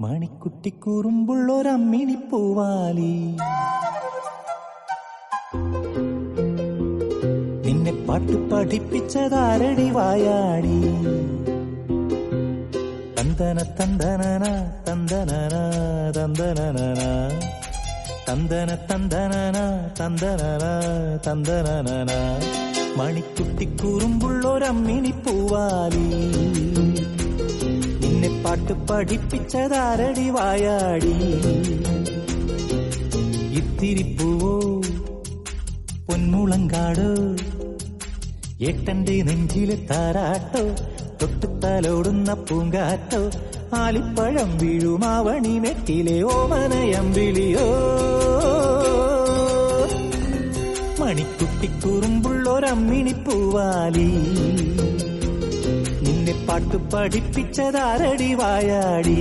മണിക്കുട്ടി കുറുമ്പുള്ളൊരമ്മിണി പൂവാലി നിന്നെ പാട്ട് പഠിപ്പിച്ചതാരടി വായാടി തന്തന തന്തനന തന്തനന തന്തനന തന്തന തന്തനന തന്തനന തന്തനന മണിക്കുട്ടി കുറുമ്പുള്ളൊരമ്മിണി പൂവാലി നിന്നെ പാട്ട് പഠിപ്പിച്ചതാരടി വായാടി ഇത്തിരി പൂവോ പൊന്മുളങ്കാടോ ഏട്ടന്റെ നെഞ്ചിലെ താരാട്ടോ തൊട്ടുത്തലോടുന്ന പൂങ്കാറ്റോ ആലിപ്പഴം വീഴുമാവണി മെറ്റിലെ ഓമനയമ്പിളിയോ മണിക്കുട്ടി കുറുമ്പുള്ളൊരമ്മിണി പൂവാലി നിന്നെ പാട്ട് പഠിപ്പിച്ചതാരടി വായാടി